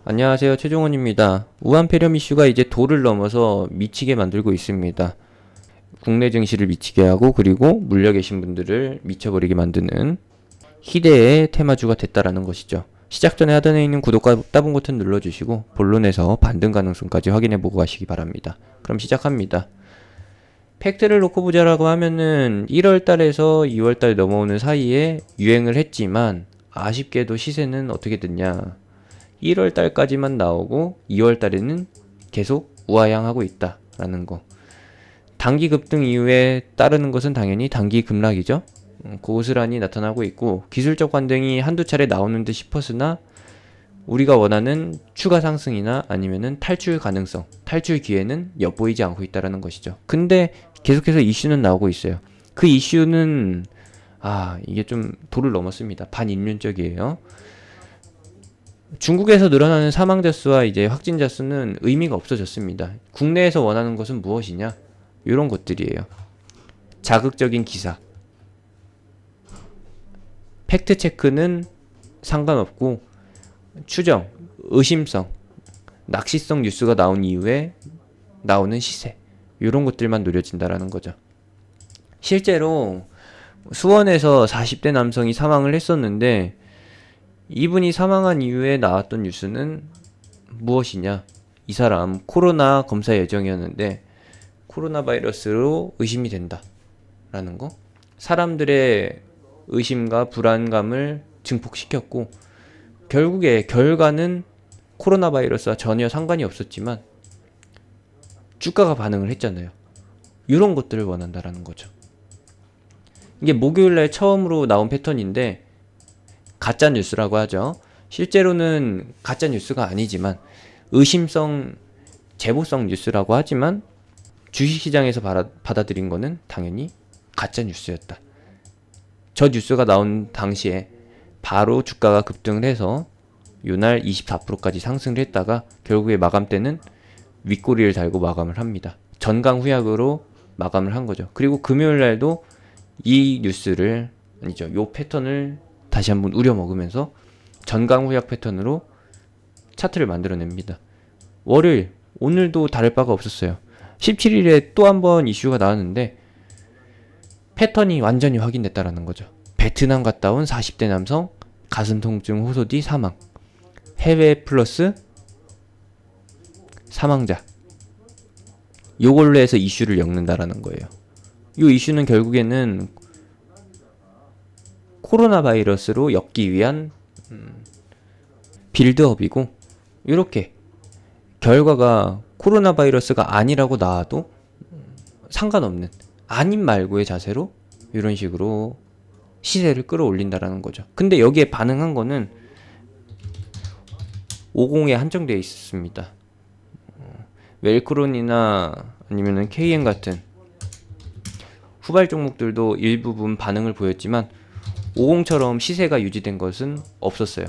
안녕하세요, 최종원입니다. 우한 폐렴 이슈가 이제 도를 넘어서 미치게 만들고 있습니다. 국내 증시를 미치게 하고 그리고 물려 계신 분들을 미쳐버리게 만드는 희대의 테마주가 됐다라는 것이죠. 시작 전에 하단에 있는 구독과 따봉 버튼 눌러주시고 본론에서 반등 가능성까지 확인해보고 가시기 바랍니다. 그럼 시작합니다. 팩트를 놓고 보자라고 하면은 1월달에서 2월달 넘어오는 사이에 유행을 했지만 아쉽게도 시세는 어떻게 됐냐, 1월달까지만 나오고 2월달에는 계속 우하향하고 있다라는 거. 단기 급등 이후에 따르는 것은 당연히 단기 급락이죠. 고스란히 나타나고 있고 기술적 반등이 한두 차례 나오는 듯 싶었으나 우리가 원하는 추가 상승이나 아니면은 탈출 가능성, 탈출 기회는 엿보이지 않고 있다라는 것이죠. 근데 계속해서 이슈는 나오고 있어요. 그 이슈는 이게 좀 도를 넘었습니다. 반인륜적이에요. 중국에서 늘어나는 사망자 수와 이제 확진자 수는 의미가 없어졌습니다. 국내에서 원하는 것은 무엇이냐? 이런 것들이에요. 자극적인 기사, 팩트 체크는 상관없고 추정, 의심성, 낚시성 뉴스가 나온 이후에 나오는 시세, 이런 것들만 노려진다라는 거죠. 실제로 수원에서 40대 남성이 사망을 했었는데 이분이 사망한 이후에 나왔던 뉴스는 무엇이냐? 이 사람 코로나 검사 예정이었는데 코로나 바이러스로 의심이 된다 라는 거. 사람들의 의심과 불안감을 증폭시켰고 결국에 결과는 코로나 바이러스와 전혀 상관이 없었지만 주가가 반응을 했잖아요. 이런 것들을 원한다라는 거죠. 이게 목요일날 처음으로 나온 패턴인데 가짜 뉴스라고 하죠. 실제로는 가짜 뉴스가 아니지만 의심성, 제보성 뉴스라고 하지만 주식시장에서 받아들인 거는 당연히 가짜 뉴스였다. 저 뉴스가 나온 당시에 바로 주가가 급등을 해서 요날 24%까지 상승을 했다가 결국에 마감 때는 윗꼬리를 달고 마감을 합니다. 전강후약으로 마감을 한 거죠. 그리고 금요일날도 이 뉴스를, 아니죠, 요 패턴을 다시 한번 우려먹으면서 전강후약 패턴으로 차트를 만들어냅니다. 월요일, 오늘도 다를 바가 없었어요. 17일에 또 한 번 이슈가 나왔는데 패턴이 완전히 확인됐다라는 거죠. 베트남 갔다 온 40대 남성 가슴 통증 호소 뒤 사망, 해외 플러스 사망자, 요걸로 해서 이슈를 엮는다라는 거예요. 이 이슈는 결국에는 코로나 바이러스로 엮기 위한 빌드업이고, 이렇게 결과가 코로나 바이러스가 아니라고 나와도 상관없는 아님 말고의 자세로 이런 식으로 시세를 끌어올린다라는 거죠. 근데 여기에 반응한 거는 50에 한정되어 있었습니다. 웰크론이나 아니면은 KM 같은 후발 종목들도 일부분 반응을 보였지만 50처럼 시세가 유지된 것은 없었어요.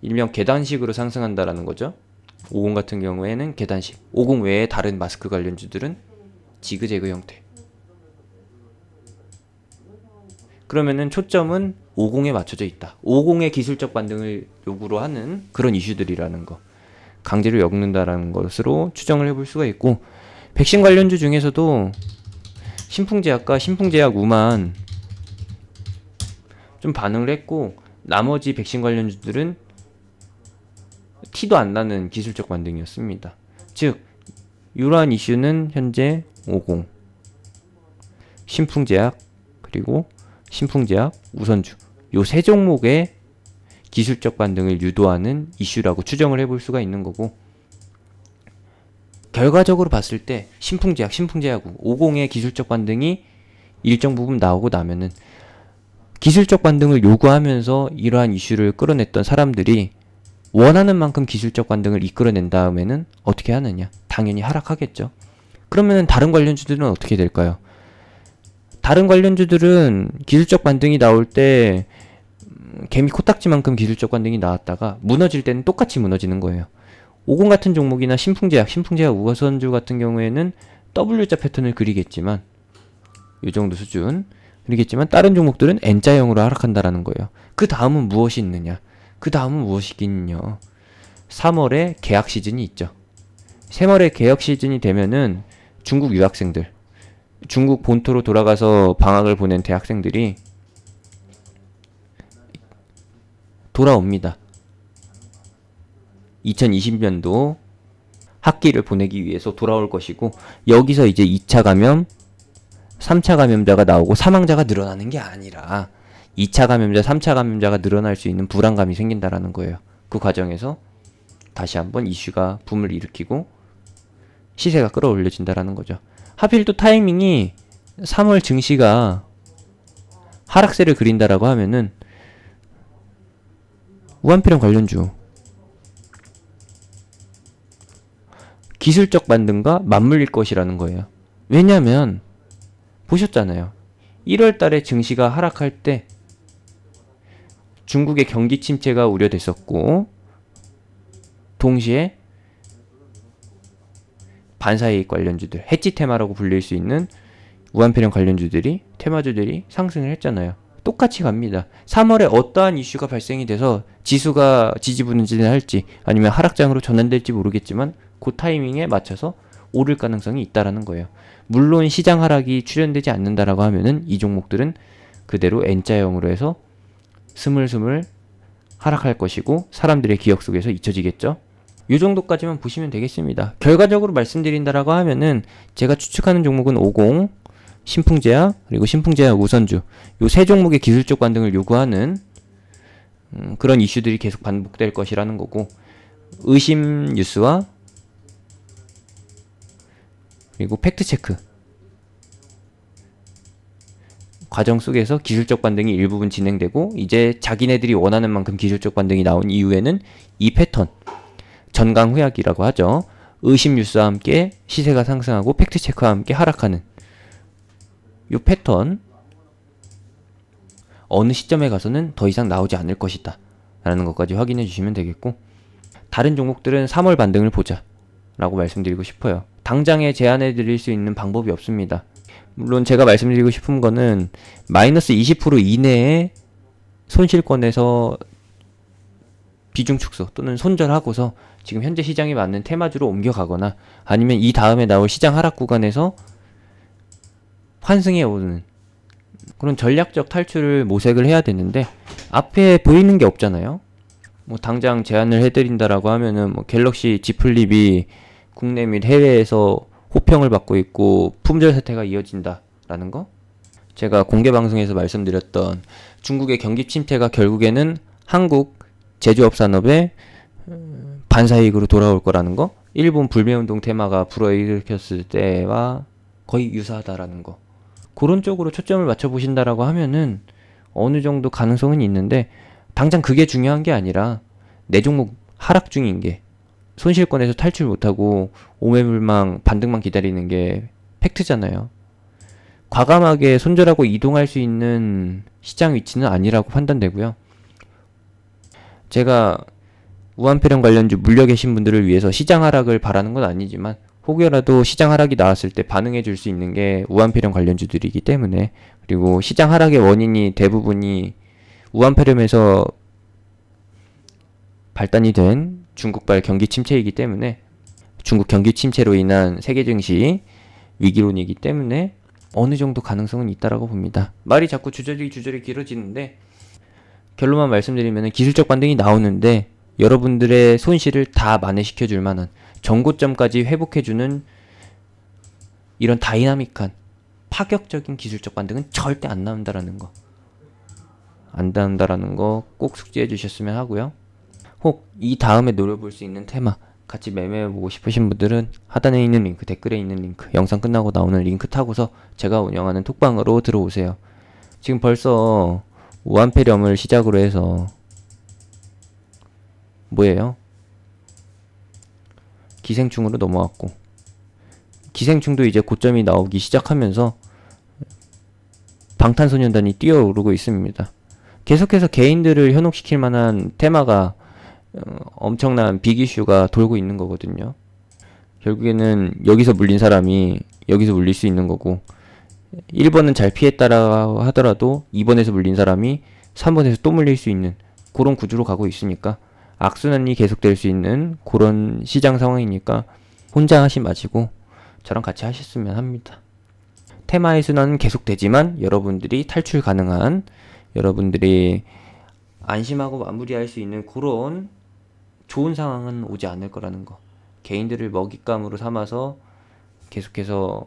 일명 계단식으로 상승한다라는 거죠. 50 같은 경우에는 계단식, 50 외에 다른 마스크 관련주들은 지그재그 형태. 그러면은 초점은 50에 맞춰져 있다. 50의 기술적 반등을 요구로 하는 그런 이슈들이라는 거. 강제로 엮는다라는 것으로 추정을 해볼 수가 있고, 백신 관련주 중에서도 신풍제약과 신풍제약우만 좀 반응을 했고, 나머지 백신 관련주들은 티도 안 나는 기술적 반등이었습니다. 즉 이러한 이슈는 현재 50, 신풍제약, 그리고 신풍제약, 우선주, 요 세 종목의 기술적 반등을 유도하는 이슈라고 추정을 해볼 수가 있는 거고, 결과적으로 봤을 때 신풍제약, 신풍제약우 50의 기술적 반등이 일정 부분 나오고 나면은 기술적 반등을 요구하면서 이러한 이슈를 끌어냈던 사람들이 원하는 만큼 기술적 반등을 이끌어낸 다음에는 어떻게 하느냐? 당연히 하락하겠죠. 그러면은 다른 관련주들은 어떻게 될까요? 다른 관련주들은 기술적 반등이 나올 때 개미 코딱지만큼 기술적 반등이 나왔다가 무너질 때는 똑같이 무너지는 거예요. 50 같은 종목이나 신풍제약, 신풍제약 우선주 같은 경우에는 W자 패턴을 그리겠지만 이 정도 수준 그리겠지만 다른 종목들은 N자형으로 하락한다라는 거예요. 그 다음은 무엇이 있느냐? 그 다음은 무엇이긴요. 3월에 개학 시즌이 있죠. 3월에 개학 시즌이 되면은 중국 유학생들, 중국 본토로 돌아가서 방학을 보낸 대학생들이 돌아옵니다. 2020년도 학기를 보내기 위해서 돌아올 것이고, 여기서 이제 2차 감염, 3차 감염자가 나오고 사망자가 늘어나는 게 아니라 2차 감염자, 3차 감염자가 늘어날 수 있는 불안감이 생긴다라는 거예요. 그 과정에서 다시 한번 이슈가 붐을 일으키고 시세가 끌어올려진다라는 거죠. 하필 또 타이밍이 3월 증시가 하락세를 그린다라고 하면은 우한폐렴 관련주 기술적 반등과 맞물릴 것이라는 거예요. 왜냐면 보셨잖아요. 1월 달에 증시가 하락할 때 중국의 경기 침체가 우려됐었고, 동시에 반사이익 관련주들, 해지 테마라고 불릴 수 있는 우한폐렴 관련주들이, 테마주들이 상승을 했잖아요. 똑같이 갑니다. 3월에 어떠한 이슈가 발생이 돼서 지수가 지지부진을 할지 아니면 하락장으로 전환될지 모르겠지만 그 타이밍에 맞춰서 오를 가능성이 있다라는 거예요. 물론 시장 하락이 출현되지 않는다라고 하면은 이 종목들은 그대로 N자형으로 해서 스물스물 하락할 것이고 사람들의 기억 속에서 잊혀지겠죠. 이 정도까지만 보시면 되겠습니다. 결과적으로 말씀드린다라고 하면은 제가 추측하는 종목은 50, 신풍제약, 그리고 신풍제약 우선주, 요 세 종목의 기술적 반등을 요구하는 그런 이슈들이 계속 반복될 것이라는 거고, 의심 뉴스와 그리고 팩트체크 과정 속에서 기술적 반등이 일부분 진행되고, 이제 자기네들이 원하는 만큼 기술적 반등이 나온 이후에는 이 패턴, 전강후약이라고 하죠. 의심 뉴스와 함께 시세가 상승하고 팩트체크와 함께 하락하는 이 패턴, 어느 시점에 가서는 더 이상 나오지 않을 것이다 라는 것까지 확인해 주시면 되겠고, 다른 종목들은 3월 반등을 보자 라고 말씀드리고 싶어요. 당장에 제안해 드릴 수 있는 방법이 없습니다. 물론 제가 말씀드리고 싶은 거는 마이너스 20% 이내에 손실권에서 비중 축소 또는 손절하고서 지금 현재 시장에 맞는 테마주로 옮겨가거나, 아니면 이 다음에 나올 시장 하락 구간에서 환승해 오는 그런 전략적 탈출을 모색을 해야 되는데, 앞에 보이는 게 없잖아요. 뭐 당장 제안을 해드린다라고 하면은 뭐 갤럭시 Z 플립이 국내 및 해외에서 호평을 받고 있고 품절 사태가 이어진다라는 거, 제가 공개 방송에서 말씀드렸던 중국의 경기 침체가 결국에는 한국 제조업 산업의 반사이익으로 돌아올 거라는 거, 일본 불매운동 테마가 불어일으켰을 때와 거의 유사하다라는 거, 그런 쪽으로 초점을 맞춰 보신다라고 하면은 어느 정도 가능성은 있는데, 당장 그게 중요한 게 아니라 내 종목 하락 중인 게 손실권에서 탈출 못하고 오매물망 반등만 기다리는 게 팩트잖아요. 과감하게 손절하고 이동할 수 있는 시장 위치는 아니라고 판단되고요. 제가 우한폐렴 관련주 물려 계신 분들을 위해서 시장 하락을 바라는 건 아니지만, 혹여라도 시장 하락이 나왔을 때 반응해 줄 수 있는 게 우한폐렴 관련주들이기 때문에, 그리고 시장 하락의 원인이 대부분이 우한폐렴에서 발단이 된 중국발 경기 침체이기 때문에, 중국 경기 침체로 인한 세계 증시 위기론이기 때문에 어느 정도 가능성은 있다라고 봅니다. 말이 자꾸 주저리 길어지는데, 결론만 말씀드리면 기술적 반등이 나오는데 여러분들의 손실을 다 만회시켜 줄 만한, 전고점까지 회복해주는 이런 다이나믹한 파격적인 기술적 반등은 절대 안 나온다라는 거, 안 나온다라는 거 꼭 숙지해 주셨으면 하고요. 혹 이 다음에 노려볼 수 있는 테마 같이 매매해보고 싶으신 분들은 하단에 있는 링크, 댓글에 있는 링크, 영상 끝나고 나오는 링크 타고서 제가 운영하는 톡방으로 들어오세요. 지금 벌써 우한폐렴을 시작으로 해서 뭐예요? 기생충으로 넘어왔고, 기생충도 이제 고점이 나오기 시작하면서 방탄소년단이 뛰어오르고 있습니다. 계속해서 개인들을 현혹시킬 만한 테마가 엄청난 빅이슈가 돌고 있는 거거든요. 결국에는 여기서 물린 사람이 여기서 물릴 수 있는 거고, 1번은 잘 피했다라 하더라도 2번에서 물린 사람이 3번에서 또 물릴 수 있는 그런 구조로 가고 있으니까 악순환이 계속될 수 있는 그런 시장 상황이니까 혼자 하지 마시고 저랑 같이 하셨으면 합니다. 테마의 순환은 계속되지만 여러분들이 탈출 가능한, 여러분들이 안심하고 마무리할 수 있는 그런 좋은 상황은 오지 않을 거라는 거. 개인들을 먹잇감으로 삼아서 계속해서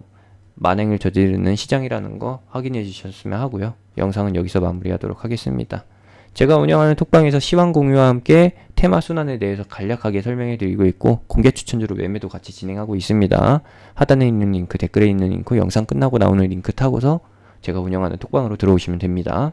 만행을 저지르는 시장이라는 거 확인해 주셨으면 하고요. 영상은 여기서 마무리하도록 하겠습니다. 제가 운영하는 톡방에서 시황 공유와 함께 테마 순환에 대해서 간략하게 설명해 드리고 있고, 공개 추천주로 매매도 같이 진행하고 있습니다. 하단에 있는 링크, 댓글에 있는 링크, 영상 끝나고 나오는 링크 타고서 제가 운영하는 톡방으로 들어오시면 됩니다.